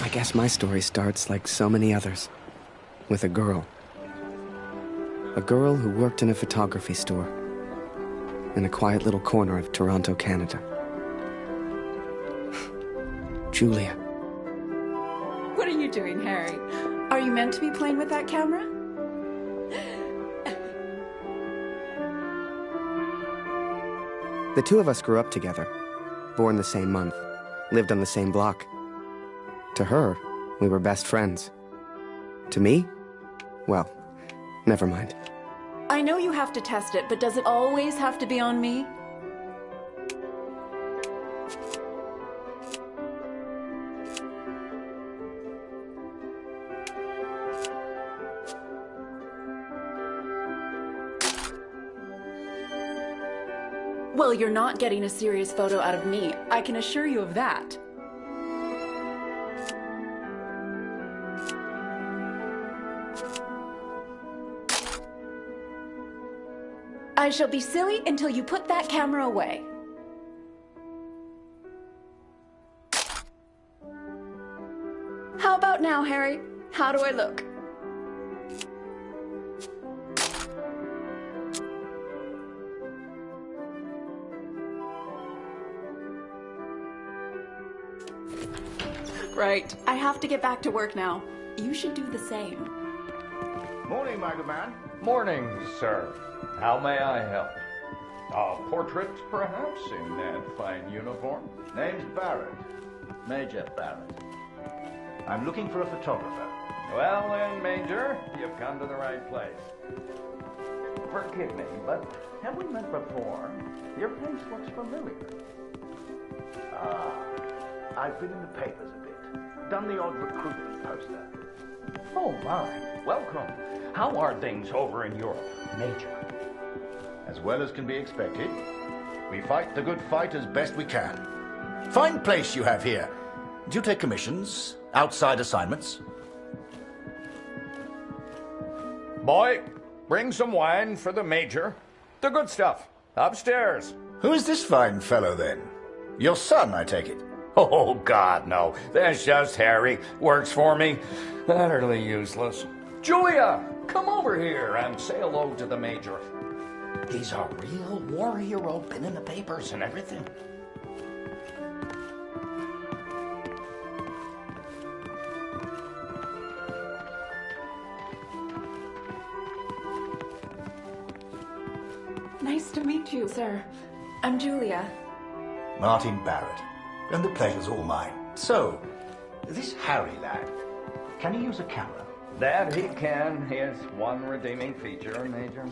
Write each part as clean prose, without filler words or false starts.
I guess my story starts like so many others, with a girl. A girl who worked in a photography store, in a quiet little corner of Toronto, Canada. Julia. What are you doing, Harry? Are you meant to be playing with that camera? The two of us grew up together, born the same month, lived on the same block. To her, we were best friends. To me? Well, never mind. I know you have to test it, but does it always have to be on me? Well, you're not getting a serious photo out of me. I can assure you of that. I shall be silly until you put that camera away. How about now, Harry? How do I look? Right. I have to get back to work now. You should do the same. Morning, Magleman. Morning, sir. How may I help? A portrait, perhaps, in that fine uniform? Name's Barrett. Major Barrett. I'm looking for a photographer. Well then, Major, you've come to the right place. Forgive me, but have we met before? Your face looks familiar. I've been in the papers a bit. Done the odd recruitment poster. Oh my, welcome. How are things over in Europe, Major? As well as can be expected. We fight the good fight as best we can. Fine place you have here. Do you take commissions? Outside assignments? Boy, bring some wine for the Major. The good stuff. Upstairs. Who is this fine fellow, then? Your son, I take it. Oh, God, no. That's just Harry. Works for me. Utterly useless. Julia, come over here and say hello to the Major. He's a real war hero, been in the papers and everything. Nice to meet you, sir. I'm Julia. Martin Barrett. And the pleasure's all mine. So, this Harry lad, can he use a camera? That he can. His one redeeming feature, Major.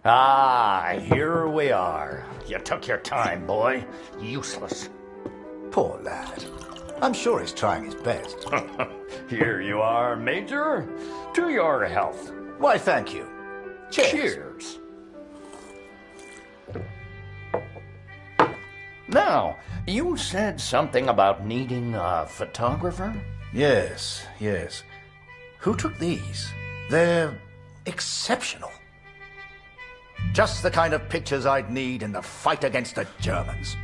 Ah, here we are. You took your time, boy. Useless. Poor lad. I'm sure he's trying his best. Here you are, Major. To your health. Why, thank you. Cheers. Cheers. Now, you said something about needing a photographer? Yes, yes. Who took these? They're exceptional. Just the kind of pictures I'd need in the fight against the Germans.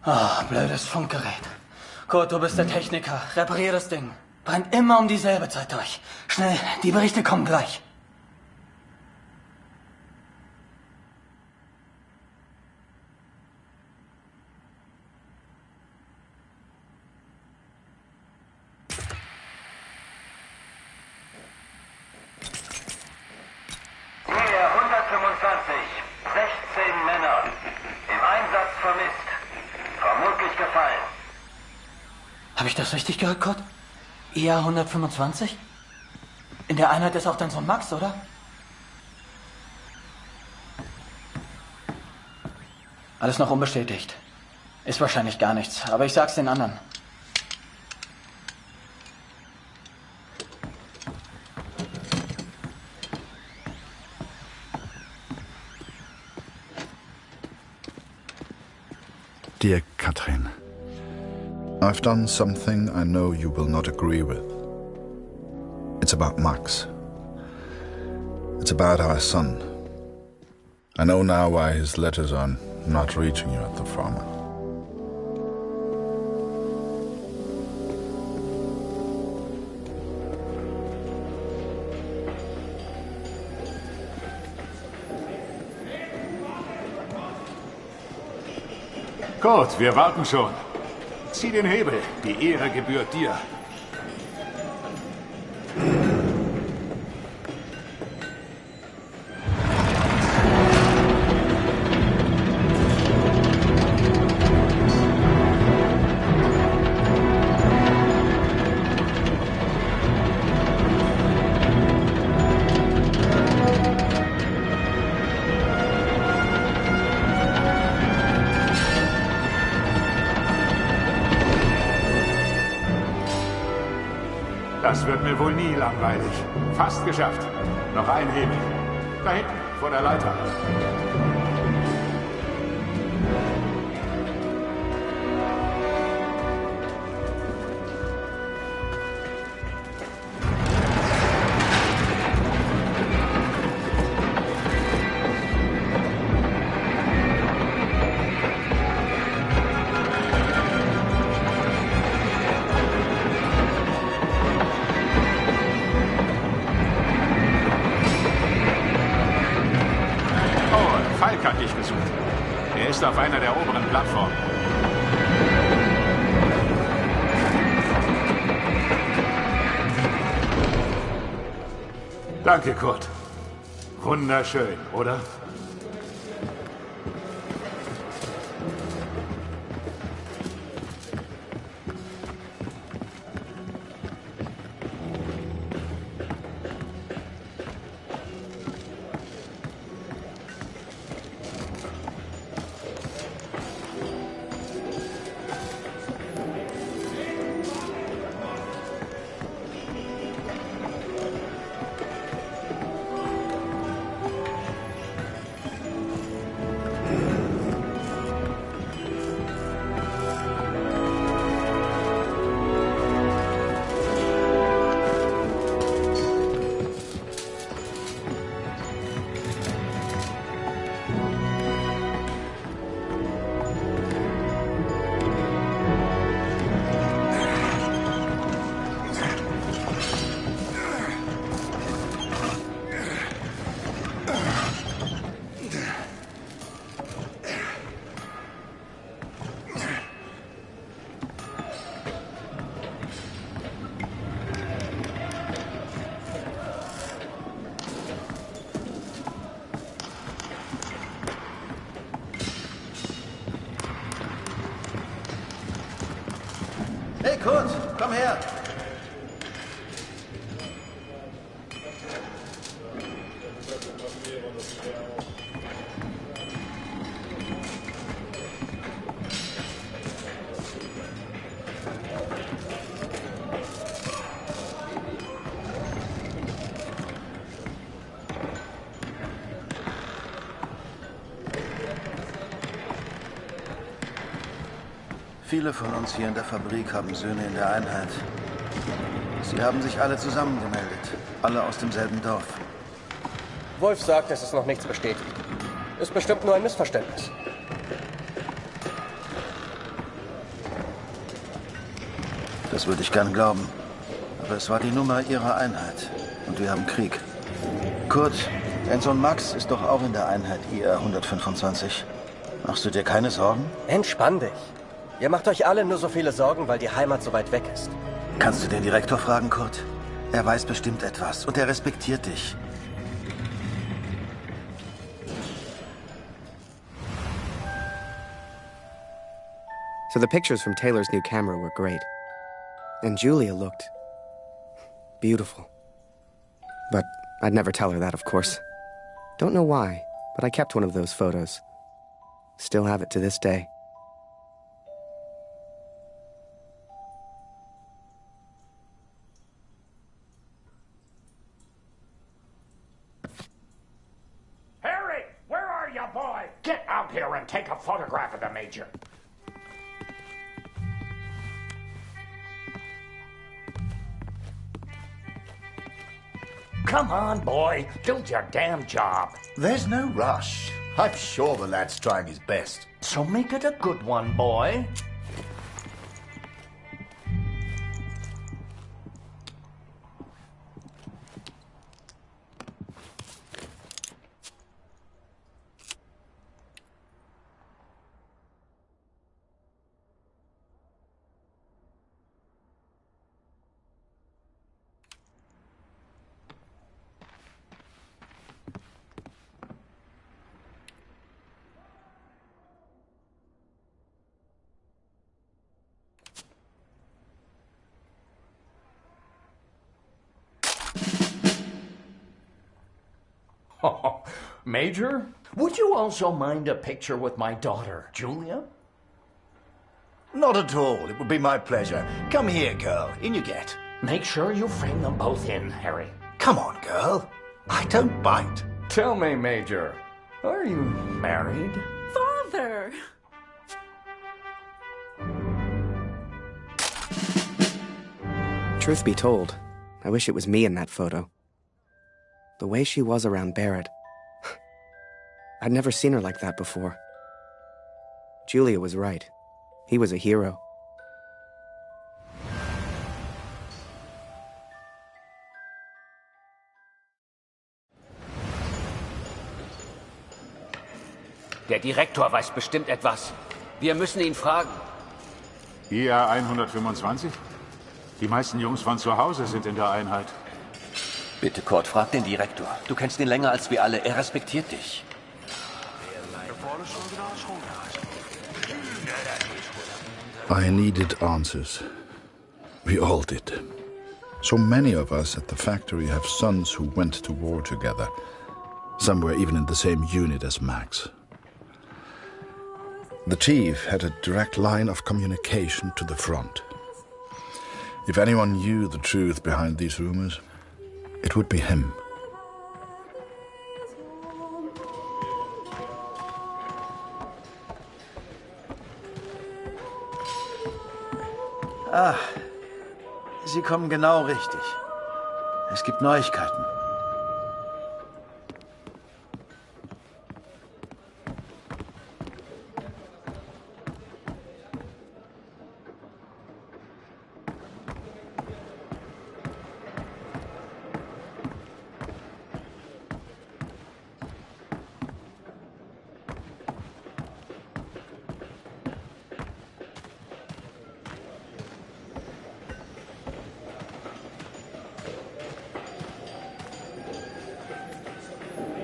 Ah, blödes Funkgerät. Kurt, du bist der Techniker. Reparier das Ding. Brennt immer um dieselbe Zeit durch. Schnell, die Berichte kommen gleich. Hier 125, 16 Männer. Im Einsatz vermisst. Vermutlich gefallen. Habe ich das richtig gehört, Kurt? IA 125? In der Einheit ist auch dein Sohn Max, oder? Alles noch unbestätigt. Ist wahrscheinlich gar nichts, aber ich sag's den anderen. Dear Katrin, I've done something I know you will not agree with. It's about Max. It's about our son. I know now why his letters are not reaching you at the farm. Gut, wir warten schon. Zieh den Hebel. Die Ehre gebührt dir. Das wird mir wohl nie langweilig. Fast geschafft. Noch ein Hebel. Da hinten, vor der Leiter. Falk hat dich gesucht. Er ist auf einer der oberen Plattformen. Danke, Kurt. Wunderschön, oder? Hey, Kurt, komm her. Viele von uns hier in der Fabrik haben Söhne in der Einheit. Sie haben sich alle zusammengemeldet. Alle aus demselben Dorf. Wolf sagt, es ist noch nichts bestätigt. Ist bestimmt nur ein Missverständnis. Das würde ich gern glauben. Aber es war die Nummer ihrer Einheit. Und wir haben Krieg. Kurt, dein Sohn Max ist doch auch in der Einheit IR 125. Machst du dir keine Sorgen? Entspann dich. Ihr macht euch alle nur so viele Sorgen, weil die Heimat so weit weg ist. Kannst du den Direktor fragen, Kurt? Er weiß bestimmt etwas und er respektiert dich. So the pictures from Taylor's new camera were great. And Julia looked beautiful. But I'd never tell her that, of course. Don't know why, but I kept one of those photos. Still have it to this day. Harry, where are you, boy? Get out here and take a photograph of the Major. Come on, boy. Do your damn job. There's no rush. I'm sure the lad's trying his best. So make it a good one, boy. Oh, Major, would you also mind a picture with my daughter, Julia? Not at all. It would be my pleasure. Come here, girl. In you get. Make sure you frame them both in, Harry. Come on, girl. I don't bite. Tell me, Major, are you married? Father! Truth be told, I wish it was me in that photo. The way she was around Barrett. I'd never seen her like that before. Julia was right. He was a hero. Der Direktor weiß bestimmt etwas. Wir müssen ihn fragen. IR 125? Die meisten Jungs von zu Hause sind in der Einheit. Bitte, Kurt, frag den Direktor. Du kennst ihn länger als wir alle. Er respektiert dich. I needed answers. We all did. So many of us at the factory have sons who went to war together. Some were even in the same unit as Max. The chief had a direct line of communication to the front. If anyone knew the truth behind these rumors, it would be him. Ah, Sie kommen genau richtig. Es gibt Neuigkeiten.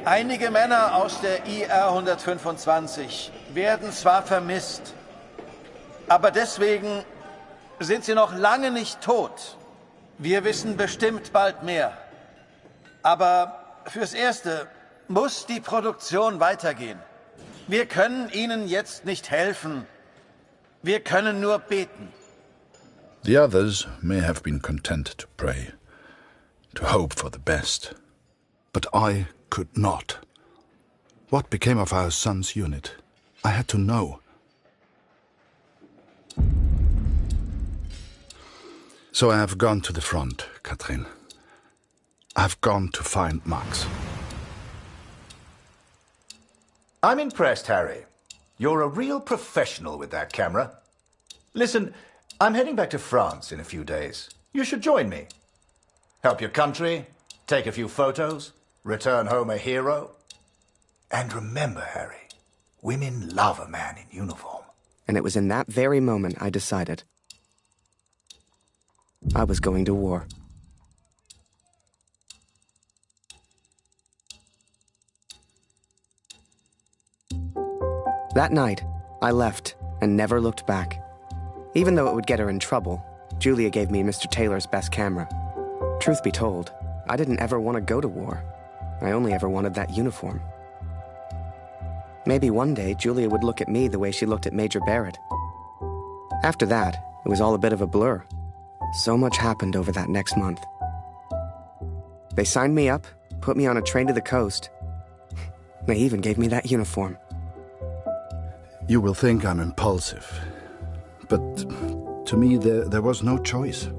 Einige Männer aus der IR 125 werden zwar vermisst, aber deswegen sind sie noch lange nicht tot. Wir wissen bestimmt bald mehr. Aber fürs Erste muss die Produktion weitergehen. Wir können ihnen jetzt nicht helfen. Wir können nur beten. The others may have been content to pray, to hope for the best. But I could not. What became of our son's unit? I had to know. So I have gone to the front, Katrin. I've gone to find Max. I'm impressed, Harry. You're a real professional with that camera. Listen, I'm heading back to France in a few days. You should join me. Help your country, take a few photos, return home a hero. And remember, Harry, women love a man in uniform. And it was in that very moment I decided I was going to war. That night, I left and never looked back. Even though it would get her in trouble, Julia gave me Mr. Taylor's best camera. Truth be told, I didn't ever want to go to war. I only ever wanted that uniform. Maybe one day Julia would look at me the way she looked at Major Barrett. After that, it was all a bit of a blur. So much happened over that next month. They signed me up, put me on a train to the coast. They even gave me that uniform. You will think I'm impulsive, but to me there was no choice.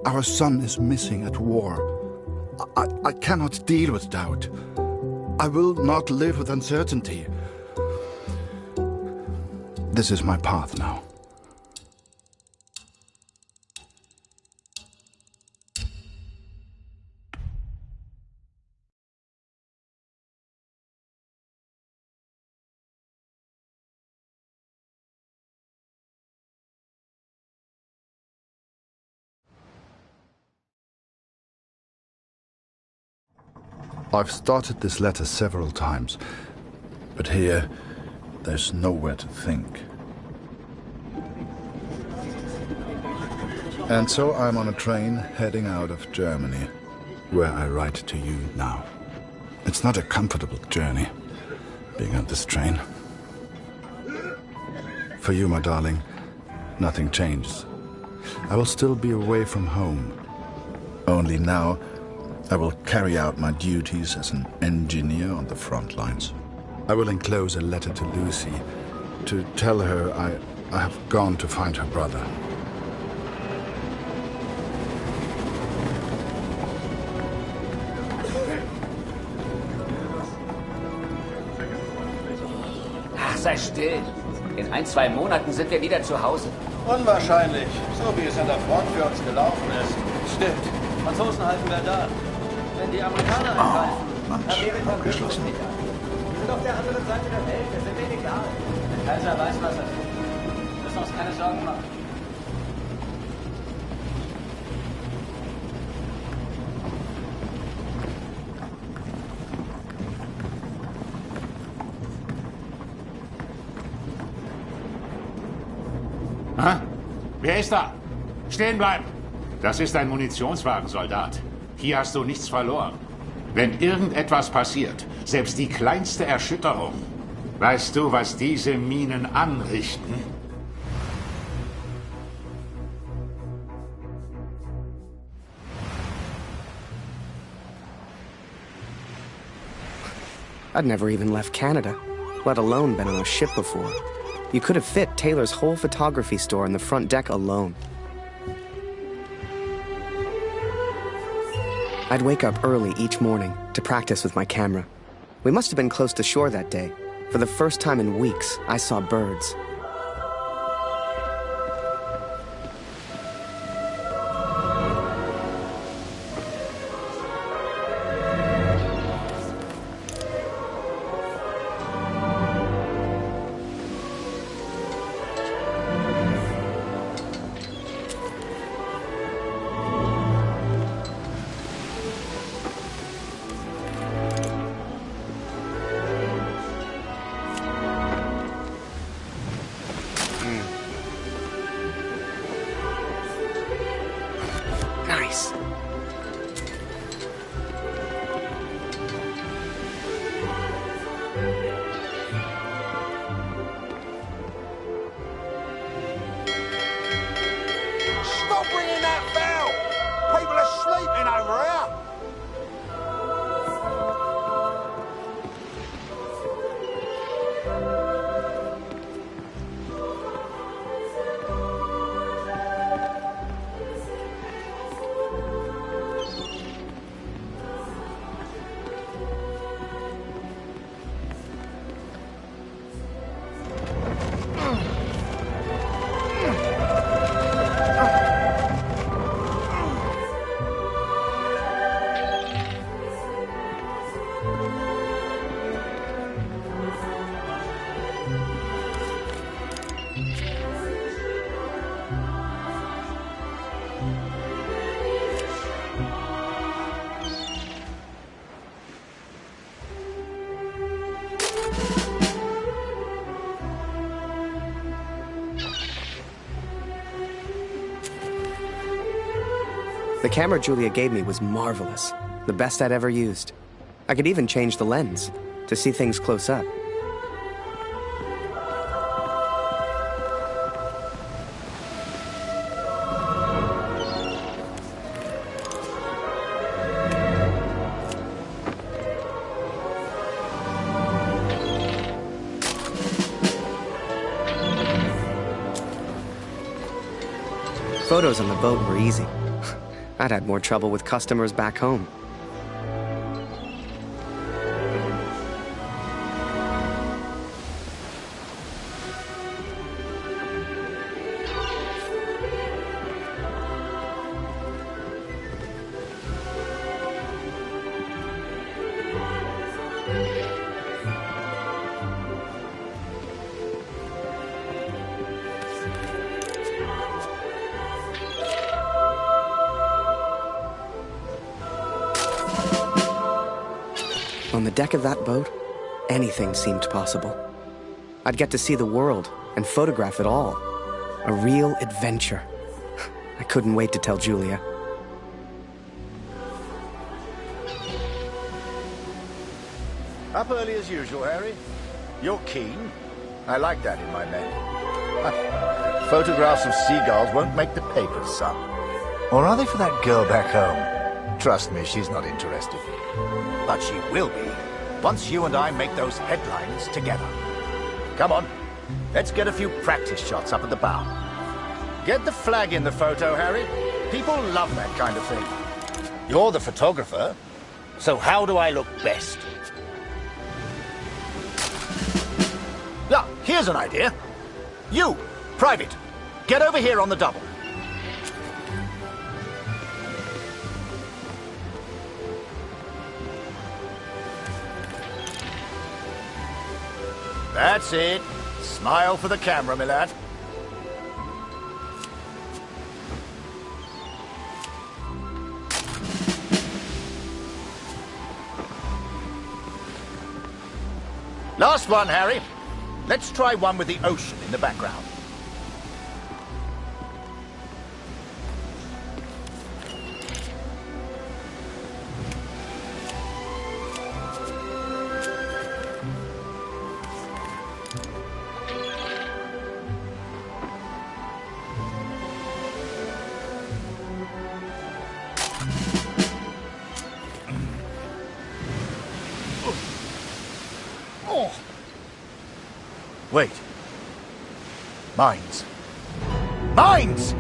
Our son is missing at war. I cannot deal with doubt. I will not live with uncertainty. This is my path now. I've started this letter several times, but here, there's nowhere to think. And so I'm on a train heading out of Germany, where I write to you now. It's not a comfortable journey, being on this train. For you, my darling, nothing changes. I will still be away from home. Only now, I will carry out my duties as an engineer on the front lines. I will enclose a letter to Lucy to tell her I have gone to find her brother. Ach, sei still. In 1-2 Monaten sind wir wieder zu Hause. Unwahrscheinlich, so wie es an der Front für uns gelaufen ist. Stimmt, Franzosen halten wir da. Wenn die Amerikaner angreifen, Amerika abgeschlossen. Wir sind auf der anderen Seite der Welt, wir sind denen egal. Der Kaiser weiß, was er tut. Wir müssen uns keine Sorgen machen. Ha? Wer ist da? Stehen bleiben! Das ist ein Munitionswagen, Soldat. Hier hast du nichts verloren. Wenn irgendetwas passiert, selbst die kleinste Erschütterung, weißt du, was diese Minen anrichten? I'd never even left Canada, let alone been on a ship before. You could have fit Taylor's whole photography store on the front deck alone. I'd wake up early each morning to practice with my camera. We must have been close to shore that day. For the first time in weeks, I saw birds. Nice. Stop ringing that bell! People are sleeping over here! The camera Julia gave me was marvelous, the best I'd ever used. I could even change the lens to see things close up. Photos on the boat were easy. I'd had more trouble with customers back home. On the deck of that boat, anything seemed possible. I'd get to see the world and photograph it all. A real adventure. I couldn't wait to tell Julia. Up early as usual, Harry. You're keen. I like that in my men. Photographs of seagulls won't make the papers, son. Or are they for that girl back home? Trust me, she's not interested. But she will be, once you and I make those headlines together. Come on, let's get a few practice shots up at the bow. Get the flag in the photo, Harry. People love that kind of thing. You're the photographer, so how do I look best? Ah, here's an idea. You, Private, get over here on the double. That's it. Smile for the camera, my lad. Last one, Harry. Let's try one with the ocean in the background. Wait. Mines. Mines!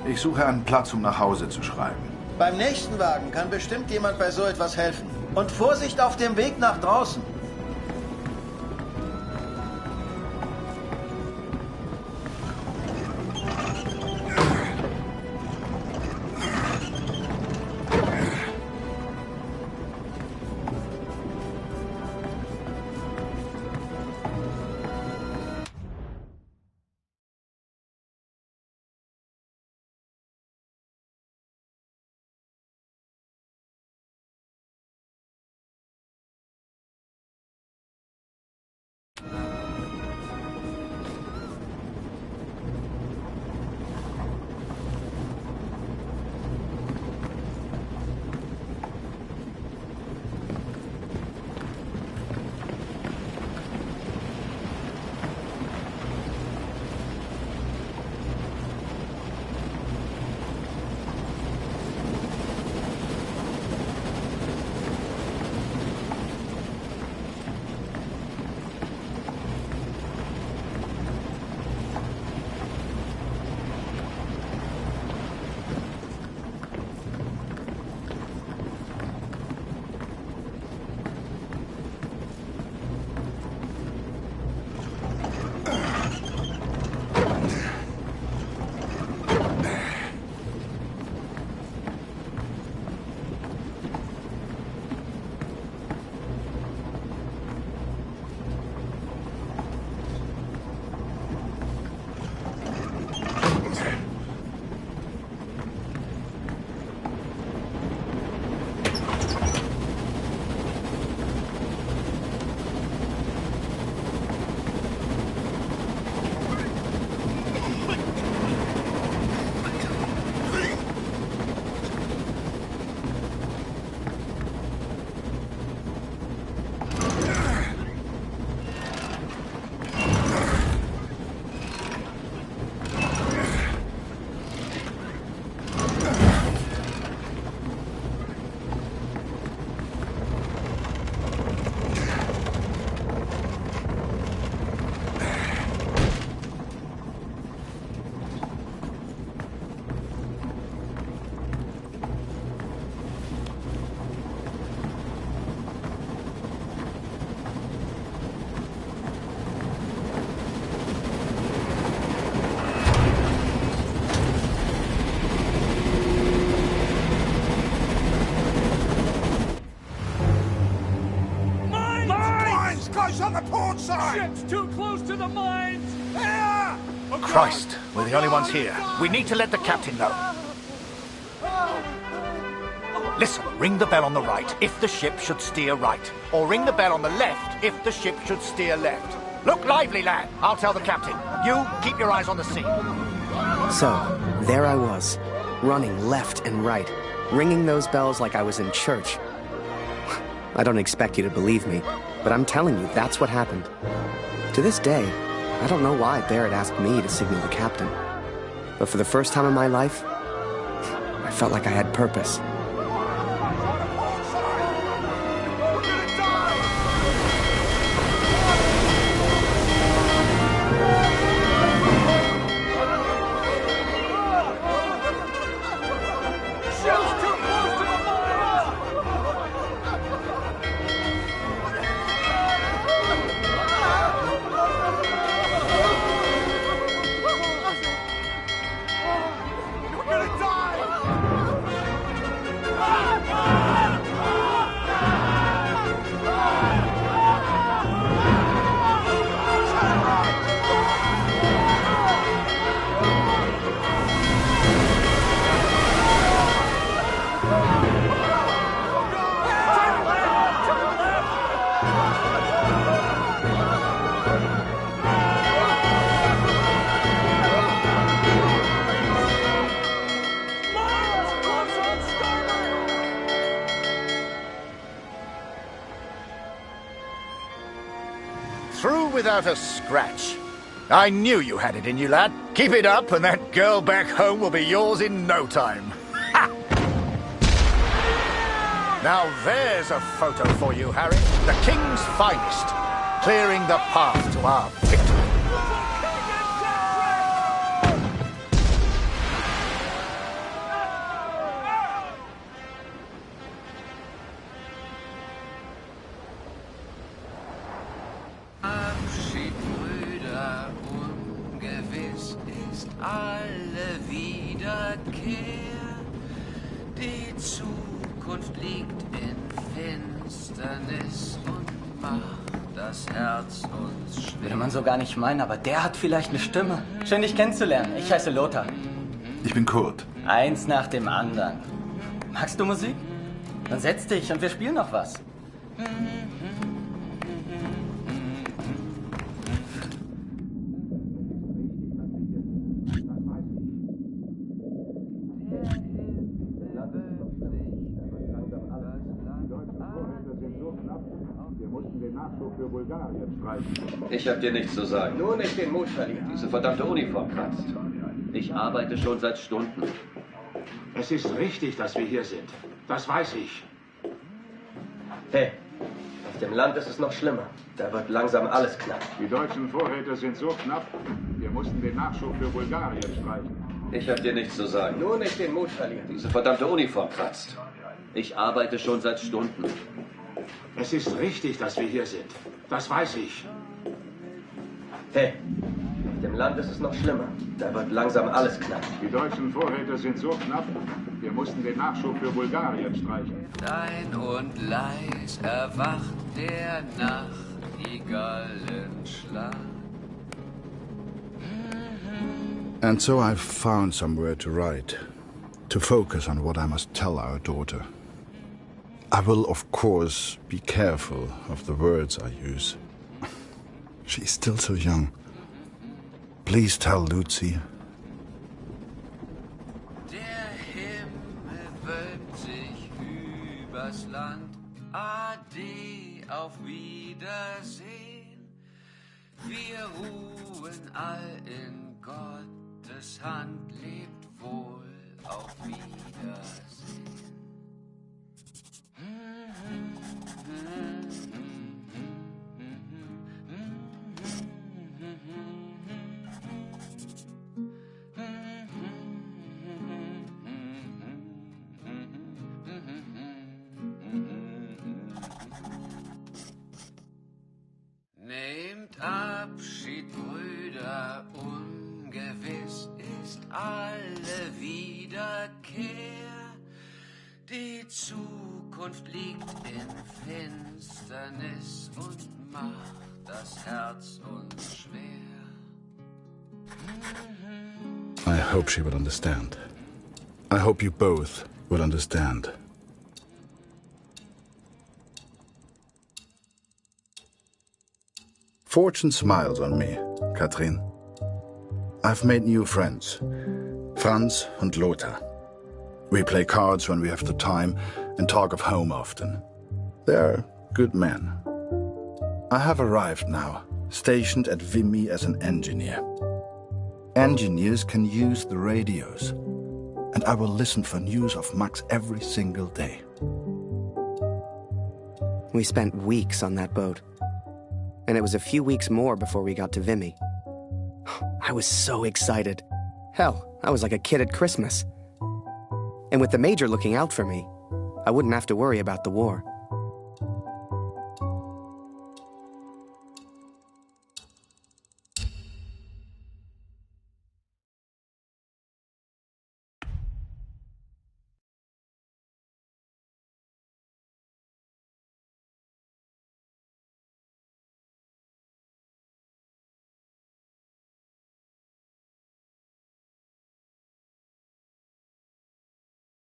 Ich suche einen Platz, um nach Hause zu schreiben. Beim nächsten Wagen kann bestimmt jemand bei so etwas helfen. Und Vorsicht auf dem Weg nach draußen. guy's on the port side! Ship's too close to the mines! Here! Christ, we're the only ones here. We need to let the captain know. Listen, ring the bell on the right if the ship should steer right. Or ring the bell on the left if the ship should steer left. Look lively, lad. I'll tell the captain. You, keep your eyes on the sea. So, there I was, running left and right, ringing those bells like I was in church. I don't expect you to believe me, but I'm telling you, that's what happened. To this day, I don't know why Barrett asked me to signal the captain. But for the first time in my life, I felt like I had purpose. Through without a scratch. I knew you had it in you, lad. Keep it up and that girl back home will be yours in no time. Ha! Now there's a photo for you, Harry. The King's finest. Clearing the path to our victory. Alle Wiederkehr. Die Zukunft liegt in Finsternis und macht das Herz uns schwer. Würde man so gar nicht meinen, aber der hat vielleicht eine Stimme. Schön, dich kennenzulernen. Ich heiße Lothar. Ich bin Kurt. Eins nach dem anderen. Magst du Musik? Dann setz dich und wir spielen noch was. Ich hab dir nichts zu sagen. Nur nicht den Mut verlieren. Diese verdammte Uniform kratzt. Ich arbeite schon seit Stunden. Es ist richtig, dass wir hier sind. Das weiß ich. Hey, auf dem Land ist es noch schlimmer. Da wird langsam alles knapp. Die deutschen Vorräte sind so knapp, wir mussten den Nachschub für Bulgarien streichen. Ich hab dir nichts zu sagen. Nur nicht den Mut verlieren. Diese verdammte Uniform kratzt. Ich arbeite schon seit Stunden. Es ist richtig, dass wir hier sind. Das weiß ich. Hey, auf dem Land ist es noch schlimmer. Da wird langsam alles knapp. Die deutschen Vorräte sind so knapp, wir mussten den Nachschub für Bulgarien streichen. Dein und leis erwacht der Nachtigallenschlag. And so I've found somewhere to write, to focus on what I must tell our daughter. I will, of course, be careful of the words I use. She's still so young. Please tell Lucy. Der Himmel wölbt sich übers Land. Ade, auf Wiedersehen. Wir ruhen all in Gottes Hand. Lebt wohl, auf Wiedersehen. Nehmt Abschied, Brüder, ungewiss ist alle Wiederkehr. Die Zukunft liegt in Finsternis und macht das Herz unschwer. I hope she will understand. I hope you both will understand. Fortune smiles on me, Katrin. I've made new friends. Franz and Lothar. We play cards when we have the time and talk of home often. They're good men. I have arrived now, stationed at Vimy as an engineer. Engineers can use the radios, and I will listen for news of Max every single day. We spent weeks on that boat. And it was a few weeks more before we got to Vimy. I was so excited. Hell, I was like a kid at Christmas. And with the Major looking out for me, I wouldn't have to worry about the war.